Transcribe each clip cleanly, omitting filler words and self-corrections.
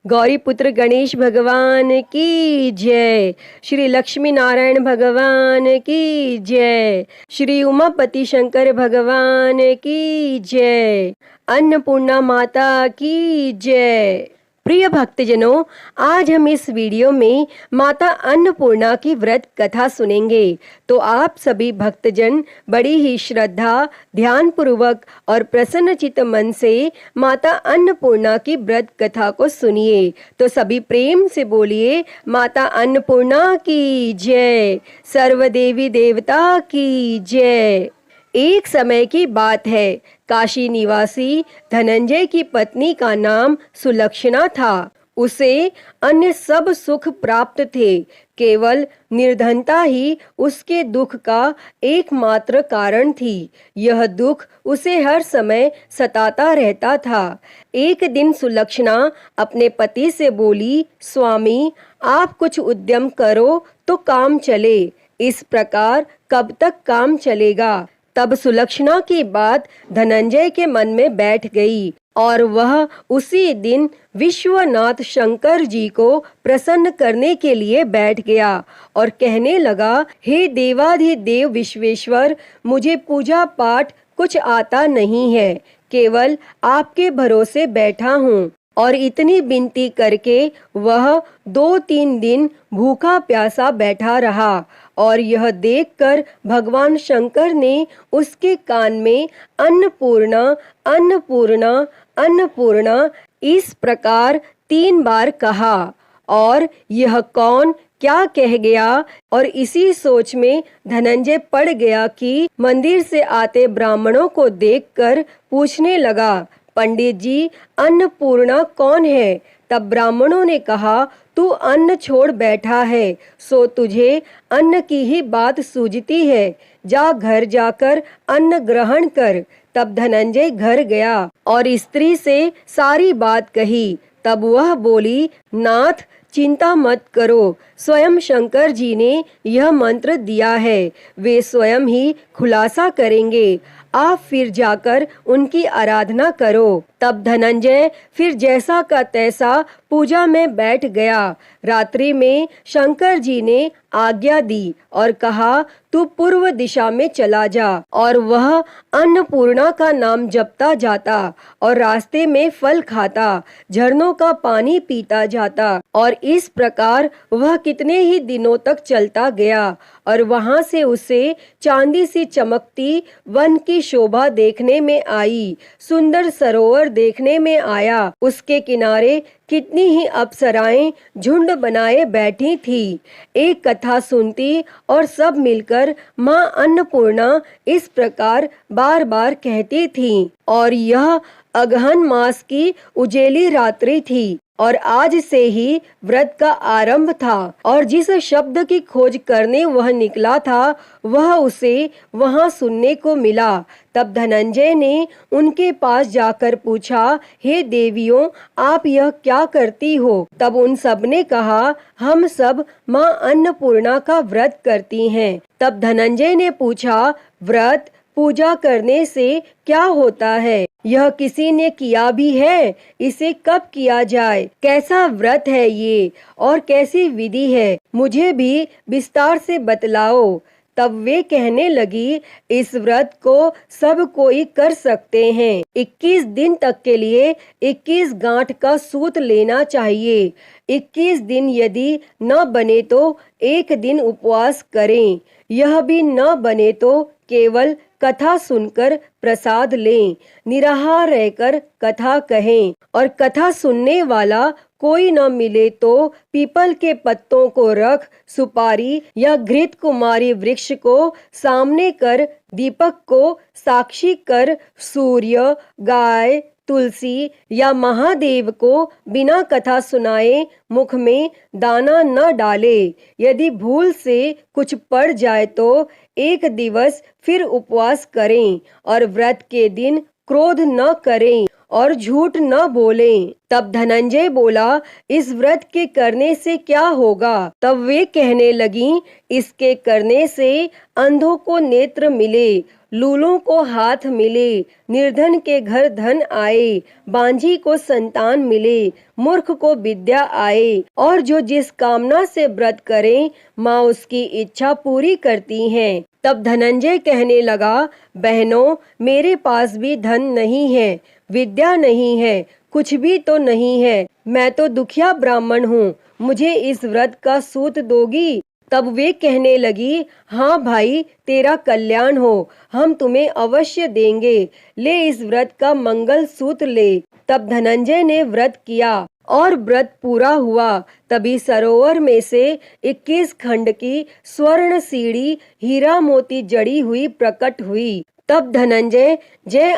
गौरी पुत्र गणेश भगवान की जय। श्री लक्ष्मी नारायण भगवान की जय। श्री उमापति शंकर भगवान की जय। अन्नपूर्णा माता की जय। प्रिय भक्तजनों, आज हम इस वीडियो में माता अन्नपूर्णा की व्रत कथा सुनेंगे। तो आप सभी भक्तजन बड़ी ही श्रद्धा, ध्यान पूर्वक और प्रसन्नचित्त मन से माता अन्नपूर्णा की व्रत कथा को सुनिए। तो सभी प्रेम से बोलिए, माता अन्नपूर्णा की जय, सर्व देवी देवता की जय। एक समय की बात है, काशी निवासी धनंजय की पत्नी का नाम सुलक्षणा था। उसे अन्य सब सुख प्राप्त थे, केवल निर्धनता ही उसके दुख का एकमात्र कारण थी। यह दुख उसे हर समय सताता रहता था। एक दिन सुलक्षणा अपने पति से बोली, स्वामी, आप कुछ उद्यम करो तो काम चले। इस प्रकार कब तक काम चलेगा? तब सुलक्षणा की बात धनंजय के मन में बैठ गई और वह उसी दिन विश्वनाथ शंकर जी को प्रसन्न करने के लिए बैठ गया और कहने लगा, हे देवाधिदेव विश्वेश्वर, मुझे पूजा पाठ कुछ आता नहीं है, केवल आपके भरोसे बैठा हूँ। और इतनी विनती करके वह 2-3 दिन भूखा प्यासा बैठा रहा और यह देखकर भगवान शंकर ने उसके कान में अन्नपूर्णा अन्नपूर्णा अन्नपूर्णा इस प्रकार 3 बार कहा। और यह कौन क्या कह गया? और इसी सोच में धनंजय पड़ गया कि मंदिर से आते ब्राह्मणों को देखकर पूछने लगा, पंडित जी, अन्नपूर्णा कौन है? तब ब्राह्मणों ने कहा, तू अन्न छोड़ बैठा है, सो तुझे अन्न की ही बात सूझती है। जा घर जाकर अन्न ग्रहण कर। तब धनंजय घर गया और स्त्री से सारी बात कही। तब वह बोली, नाथ, चिंता मत करो, स्वयं शंकर जी ने यह मंत्र दिया है, वे स्वयं ही खुलासा करेंगे। आप फिर जाकर उनकी आराधना करो। तब धनंजय फिर जैसा का तैसा पूजा में बैठ गया। रात्रि में शंकर जी ने आज्ञा दी और कहा, तू पूर्व दिशा में चला जा। और वह अन्नपूर्णा का नाम जपता जाता और रास्ते में फल खाता, झरनों का पानी पीता जाता। और इस प्रकार वह कितने ही दिनों तक चलता गया और वहां से उसे चांदी सी चमकती वन की शोभा देखने में आई, सुंदर सरोवर देखने में आया। उसके किनारे कितनी ही अप्सराएं झुंड बनाए बैठी थी, एक कथा सुनती और सब मिलकर माँ अन्नपूर्णा इस प्रकार बार बार कहती थी। और यह अगहन मास की उजेली रात्रि थी और आज से ही व्रत का आरंभ था। और जिस शब्द की खोज करने वह निकला था, वह उसे वहां सुनने को मिला। तब धनंजय ने उनके पास जाकर पूछा, हे देवियों, आप यह क्या करती हो? तब उन सब ने कहा, हम सब माँ अन्नपूर्णा का व्रत करती हैं। तब धनंजय ने पूछा, व्रत पूजा करने से क्या होता है? यह किसी ने किया भी है? इसे कब किया जाए? कैसा व्रत है ये और कैसी विधि है? मुझे भी विस्तार से बतलाओ। तब वे कहने लगी, इस व्रत को सब कोई कर सकते हैं। 21 दिन तक के लिए 21 गांठ का सूत लेना चाहिए। 21 दिन यदि न बने तो एक दिन उपवास करें। यह भी न बने तो केवल कथा सुनकर प्रसाद लें, निराहार रहकर कथा कहें। और कथा सुनने वाला कोई न मिले तो पीपल के पत्तों को रख, सुपारी या घृत कुमारी वृक्ष को सामने कर, दीपक को साक्षी कर, सूर्य, गाय, तुलसी या महादेव को बिना कथा सुनाए मुख में दाना न डाले। यदि भूल से कुछ पड़ जाए तो एक दिवस फिर उपवास करें और व्रत के दिन क्रोध न करें और झूठ न बोलें। तब धनंजय बोला, इस व्रत के करने से क्या होगा? तब वे कहने लगीं, इसके करने से अंधों को नेत्र मिले, लूलों को हाथ मिले, निर्धन के घर धन आए, बांझी को संतान मिले, मूर्ख को विद्या आए, और जो जिस कामना से व्रत करें माँ उसकी इच्छा पूरी करती हैं। तब धनंजय कहने लगा, बहनों, मेरे पास भी धन नहीं है, विद्या नहीं है, कुछ भी तो नहीं है, मैं तो दुखिया ब्राह्मण हूँ, मुझे इस व्रत का सूत दोगी? तब वे कहने लगी, हाँ भाई, तेरा कल्याण हो, हम तुम्हें अवश्य देंगे, ले इस व्रत का मंगल सूत्र ले। तब धनंजय ने व्रत किया और व्रत पूरा हुआ। तभी सरोवर में से 21 खंड की स्वर्ण सीढ़ी हीरा मोती जड़ी हुई प्रकट हुई। तब धनंजय जय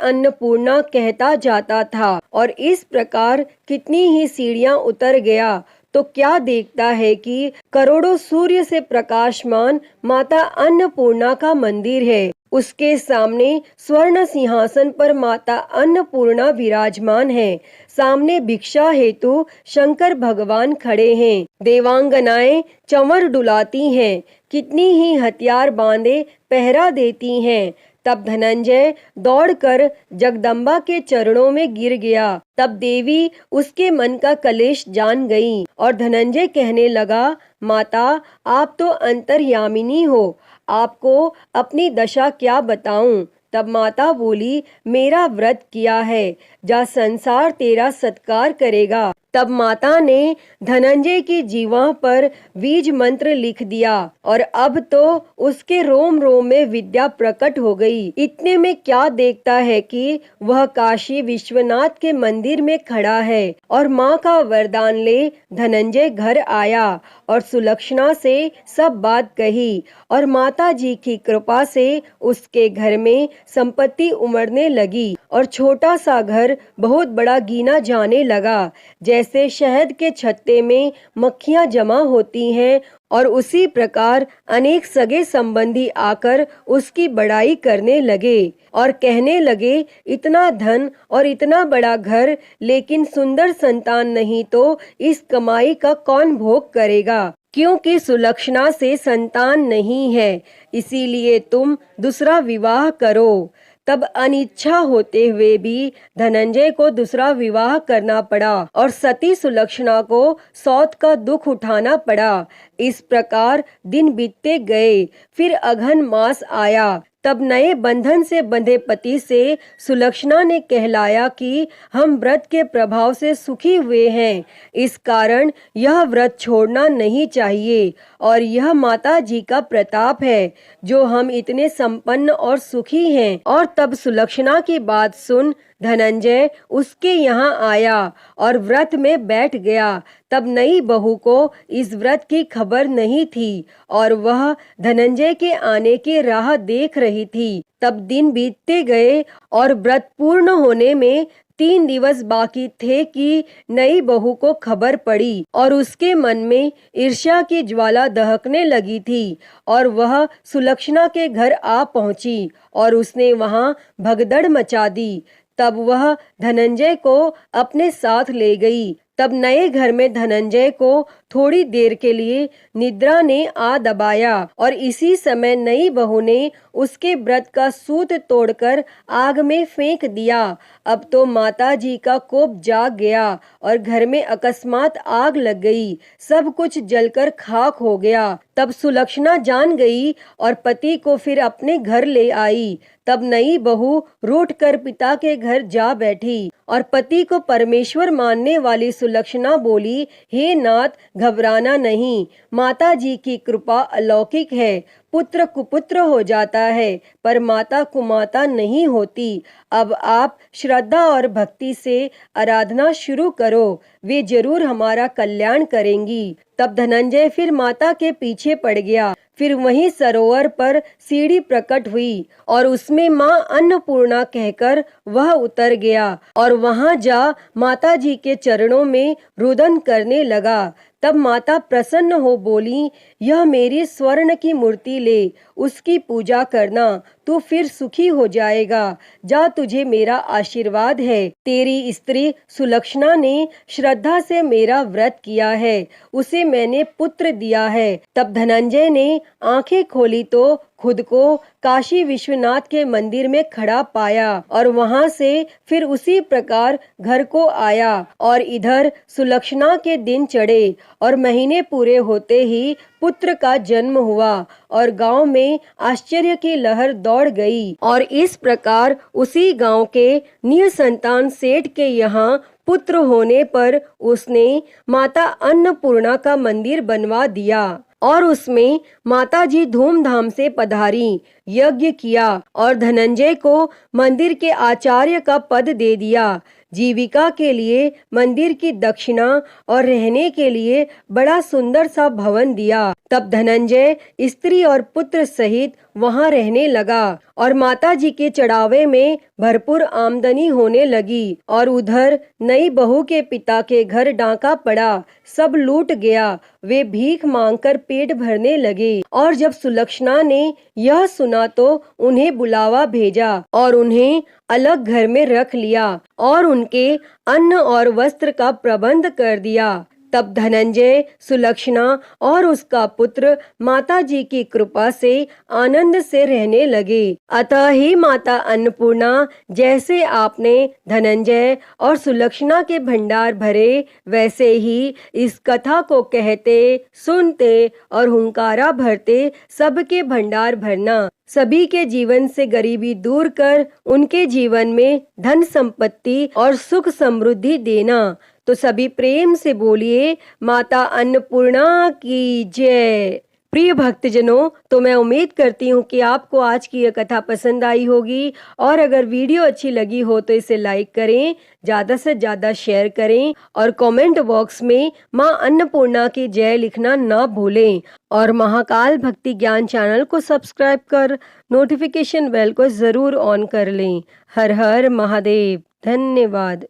अन्नपूर्णा कहता जाता था और इस प्रकार कितनी ही सीढ़ियां उतर गया तो क्या देखता है कि करोड़ों सूर्य से प्रकाशमान माता अन्नपूर्णा का मंदिर है। उसके सामने स्वर्ण सिंहासन पर माता अन्नपूर्णा विराजमान है। सामने भिक्षा हेतु शंकर भगवान खड़े हैं। देवांगनाएं चंवर डुलाती हैं, कितनी ही हथियार बांधे पहरा देती हैं। तब धनंजय दौड़कर जगदम्बा के चरणों में गिर गया। तब देवी उसके मन का कलेश जान गई और धनंजय कहने लगा, माता, आप तो अंतर्यामिनी हो, आपको अपनी दशा क्या बताऊं? तब माता बोली, मेरा व्रत किया है, जा संसार तेरा सत्कार करेगा। तब माता ने धनंजय की जीवा पर बीज मंत्र लिख दिया और अब तो उसके रोम रोम में विद्या प्रकट हो गई। इतने में क्या देखता है कि वह काशी विश्वनाथ के मंदिर में खड़ा है और माँ का वरदान ले धनंजय घर आया और सुलक्षणा से सब बात कही और माता जी की कृपा से उसके घर में संपत्ति उमड़ने लगी और छोटा सा घर बहुत बड़ा गिना जाने लगा। जैसे शहद के छत्ते में मक्खियां जमा होती हैं और उसी प्रकार अनेक सगे संबंधी आकर उसकी बड़ाई करने लगे और कहने लगे, इतना धन और इतना बड़ा घर, लेकिन सुंदर संतान नहीं तो इस कमाई का कौन भोग करेगा? क्योंकि सुलक्षणा से संतान नहीं है, इसीलिए तुम दूसरा विवाह करो। तब अनिच्छा होते हुए भी धनंजय को दूसरा विवाह करना पड़ा और सती सुलक्षणा को सौत का दुख उठाना पड़ा। इस प्रकार दिन बीतते गए। फिर अघन मास आया। तब नए बंधन से बंधे पति से सुलक्षणा ने कहलाया कि हम व्रत के प्रभाव से सुखी हुए हैं, इस कारण यह व्रत छोड़ना नहीं चाहिए और यह माता जी का प्रताप है जो हम इतने संपन्न और सुखी हैं। और तब सुलक्षणा की बात सुन धनंजय उसके यहाँ आया और व्रत में बैठ गया। तब नई बहू को इस व्रत की खबर नहीं थी और वह धनंजय के आने की राह देख रही थी। तब दिन बीतते गए और व्रत पूर्ण होने में 3 दिवस बाकी थे कि नई बहू को खबर पड़ी और उसके मन में ईर्ष्या की ज्वाला दहकने लगी थी और वह सुलक्षणा के घर आ पहुंची और उसने वहां भगदड़ मचा दी। तब वह धनंजय को अपने साथ ले गई। तब नए घर में धनंजय को थोड़ी देर के लिए निद्रा ने आ दबाया और इसी समय नई बहू ने उसके व्रत का सूत तोड़कर आग में फेंक दिया। अब तो माता जी का कोप जाग गया और घर में अकस्मात आग लग गई, सब कुछ जलकर खाक हो गया। तब सुलक्षणा जान गई और पति को फिर अपने घर ले आई। तब नई बहू रूठ कर पिता के घर जा बैठी और पति को परमेश्वर मानने वाली सुलक्षणा बोली, हे नाथ, घबराना नहीं, माता जी की कृपा अलौकिक है। पुत्र कुपुत्र हो जाता है पर माता कुमाता नहीं होती। अब आप श्रद्धा और भक्ति से आराधना शुरू करो, वे जरूर हमारा कल्याण करेंगी। तब धनंजय फिर माता के पीछे पड़ गया। फिर वहीं सरोवर पर सीढ़ी प्रकट हुई और उसमें माँ अन्नपूर्णा कहकर वह उतर गया और वहां जा माता जी के चरणों में रुदन करने लगा। तब माता प्रसन्न हो बोली, यह मेरी स्वर्ण की मूर्ति ले, उसकी पूजा करना, तू फिर सुखी हो जाएगा। जा, तुझे मेरा आशीर्वाद है। तेरी स्त्री सुलक्षणा ने श्रद्धा से मेरा व्रत किया है, उसे मैंने पुत्र दिया है। तब धनंजय ने आंखें खोली तो खुद को काशी विश्वनाथ के मंदिर में खड़ा पाया और वहां से फिर उसी प्रकार घर को आया। और इधर सुलक्षणा के दिन चढ़े और महीने पूरे होते ही पुत्र का जन्म हुआ और गांव में आश्चर्य की लहर दौड़ गई। और इस प्रकार उसी गांव के निसंतान सेठ के यहाँ पुत्र होने पर उसने माता अन्नपूर्णा का मंदिर बनवा दिया और उसमें माताजी धूमधाम से पधारी, यज्ञ किया और धनंजय को मंदिर के आचार्य का पद दे दिया। जीविका के लिए मंदिर की दक्षिणा और रहने के लिए बड़ा सुंदर सा भवन दिया। तब धनंजय स्त्री और पुत्र सहित वहां रहने लगा और माताजी के चढ़ावे में भरपूर आमदनी होने लगी। और उधर नई बहू के पिता के घर डाका पड़ा, सब लूट गया। वे भीख मांगकर पेट भरने लगे। और जब सुलक्षणा ने यह सुना तो उन्हें बुलावा भेजा और उन्हें अलग घर में रख लिया और उनके अन्न और वस्त्र का प्रबंध कर दिया। तब धनंजय, सुलक्षणा और उसका पुत्र माताजी की कृपा से आनंद से रहने लगे। अतः ही माता अन्नपूर्णा, जैसे आपने धनंजय और सुलक्षणा के भंडार भरे, वैसे ही इस कथा को कहते, सुनते और हुंकारा भरते सबके भंडार भरना। सभी के जीवन से गरीबी दूर कर उनके जीवन में धन संपत्ति और सुख समृद्धि देना। तो सभी प्रेम से बोलिए, माता अन्नपूर्णा की जय। प्रिय भक्तजनों, तो मैं उम्मीद करती हूँ कि आपको आज की यह कथा पसंद आई होगी और अगर वीडियो अच्छी लगी हो तो इसे लाइक करें, ज़्यादा से ज़्यादा शेयर करें और कमेंट बॉक्स में माँ अन्नपूर्णा की जय लिखना ना भूलें। और महाकाल भक्ति ज्ञान चैनल को सब्सक्राइब कर नोटिफिकेशन बेल को ज़रूर ऑन कर लें। हर हर महादेव। धन्यवाद।